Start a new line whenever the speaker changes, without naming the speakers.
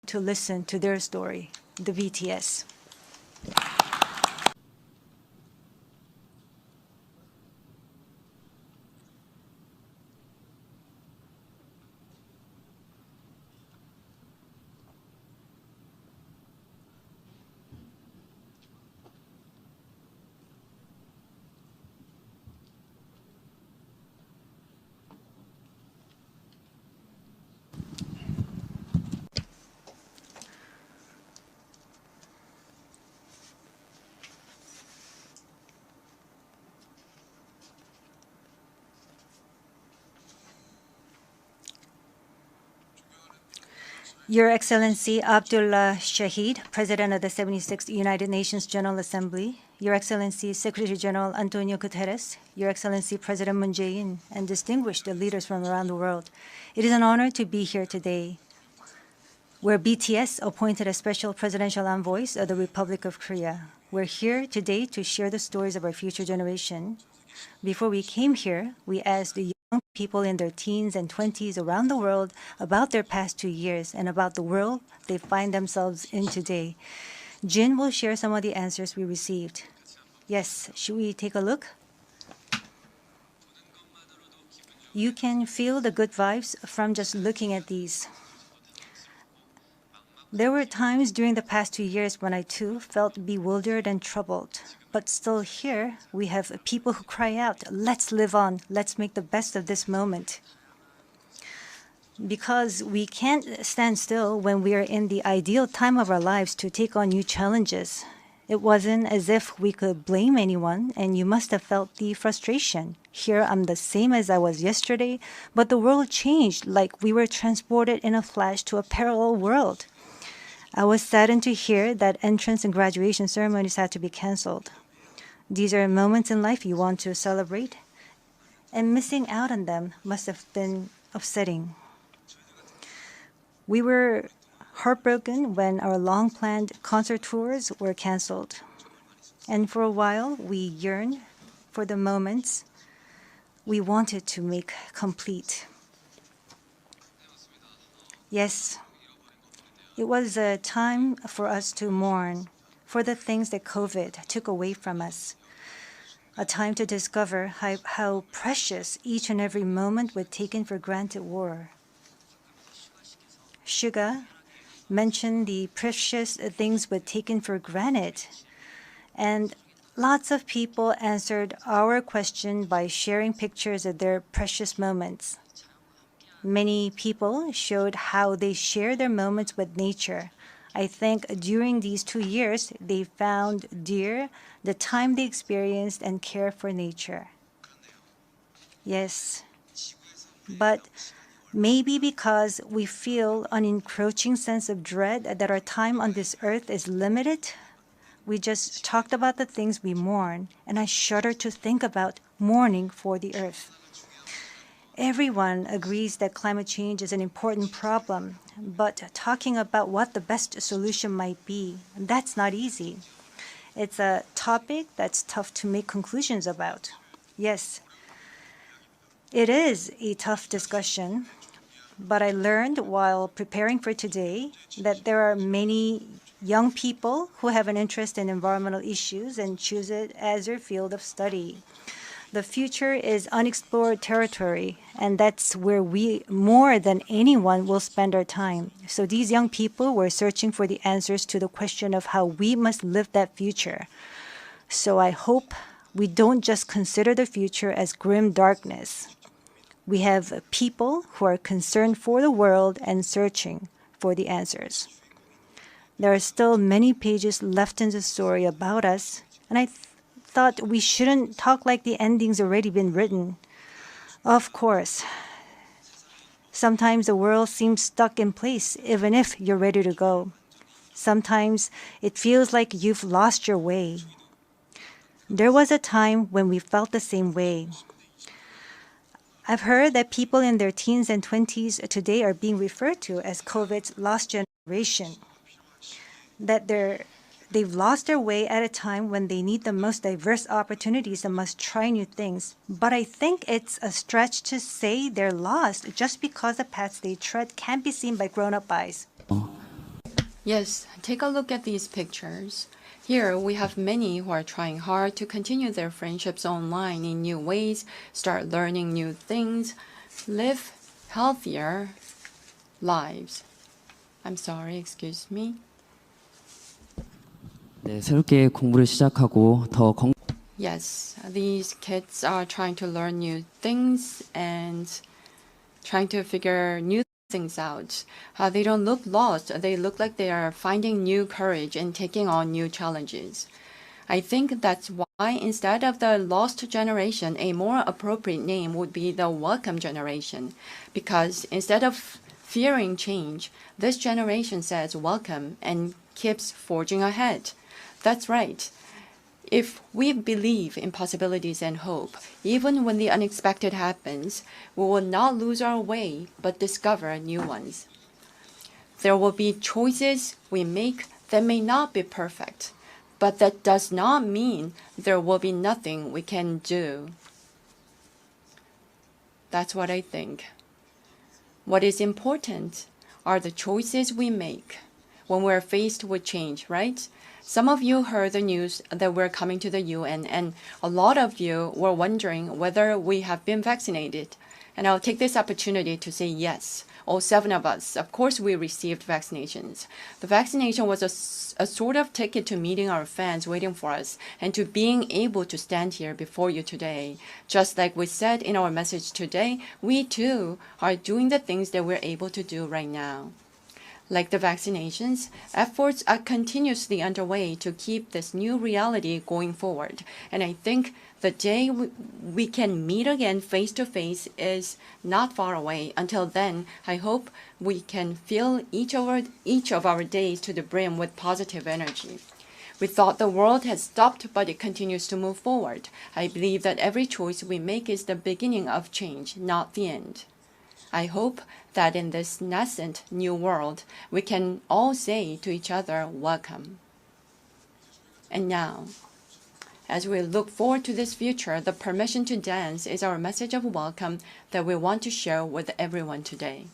to listen to their story, the BTS. Your Excellency Abdullah Shahid, President of the 76th United Nations General Assembly, Your Excellency Secretary General Antonio Guterres, Your Excellency President Moon Jae-in, and distinguished leaders from around the world, it is an honor to be here today, where BTS appointed as special presidential envoys of the Republic of Korea. We're here today to share the stories of our future generation. Before we came here, we asked the young people in their teens and 20s around the world about their past 2 years and about the world they find themselves in today. Jin will share some of the answers we received. Yes, should we take a look? You can feel the good vibes from just looking at these. There were times during the past 2 years when I too felt bewildered and troubled. But still here, we have people who cry out, let's live on, let's make the best of this moment. Because we can't stand still when we are in the ideal time of our lives to take on new challenges. It wasn't as if we could blame anyone, and you must have felt the frustration. Here I'm the same as I was yesterday, but the world changed like we were transported in a flash to a parallel world. I was saddened to hear that entrance and graduation ceremonies had to be canceled. These are moments in life you want to celebrate, and missing out on them must have been upsetting. We were heartbroken when our long-planned concert tours were canceled. And for a while, we yearned for the moments we wanted to make complete. Yes, it was a time for us to mourn for the things that COVID took away from us. A time to discover how precious each and every moment we'd taken for granted were. Suga mentioned the precious things we'd taken for granted, and lots of people answered our question by sharing pictures of their precious moments. Many people showed how they share their moments with nature. I think during these 2 years, they found dear the time they experienced and care for nature. Yes, but maybe because we feel an encroaching sense of dread that our time on this earth is limited, we just talked about the things we mourn, and I shudder to think about mourning for the earth. Everyone agrees that climate change is an important problem, but talking about what the best solution might be, that's not easy. It's a topic that's tough to make conclusions about. Yes, it is a tough discussion, but I learned while preparing for today that there are many young people who have an interest in environmental issues and choose it as their field of study. The future is unexplored territory, and that's where we, more than anyone, will spend our time. So these young people were searching for the answers to the question of how we must live that future. So I hope we don't just consider the future as grim darkness. We have people who are concerned for the world and searching for the answers. There are still many pages left in the story about us, and I thought we shouldn't talk like the ending's already been written. Of course, sometimes the world seems stuck in place even if you're ready to go. Sometimes it feels like you've lost your way. There was a time when we felt the same way. I've heard that people in their teens and 20s today are being referred to as COVID's lost generation, that they've lost their way at a time when they need the most diverse opportunities and must try new things. But I think it's a stretch to say they're lost just because the paths they tread can't be seen by grown-up eyes.
Yes, take a look at these pictures. Here we have many who are trying hard to continue their friendships online in new ways, start learning new things, live healthier lives. I'm sorry, excuse me.
네, 새롭게 공부를 시작하고 더
Yes, these kids are trying to learn new things and trying to figure new things out. They don't look lost. They look like they are finding new courage and taking on new challenges. I think that's why instead of the lost generation, a more appropriate name would be the welcome generation. Because instead of fearing change, this generation says welcome and keeps forging ahead. That's right. If we believe in possibilities and hope, even when the unexpected happens, we will not lose our way, but discover new ones. There will be choices we make that may not be perfect, but that does not mean there will be nothing we can do. That's what I think. What is important are the choices we make when we're faced with change, right? Some of you heard the news that we're coming to the UN, and a lot of you were wondering whether we have been vaccinated. And I'll take this opportunity to say yes. All 7 of us, of course, we received vaccinations. The vaccination was a sort of ticket to meeting our fans waiting for us and to being able to stand here before you today. Just like we said in our message today, we too are doing the things that we're able to do right now. Like the vaccinations, efforts are continuously underway to keep this new reality going forward. And I think the day we can meet again face to face is not far away. Until then, I hope we can fill each of our days to the brim with positive energy. We thought the world had stopped, but it continues to move forward. I believe that every choice we make is the beginning of change, not the end. I hope that in this nascent new world, we can all say to each other, welcome. And now, as we look forward to this future, the permission to dance is our message of welcome that we want to share with everyone today.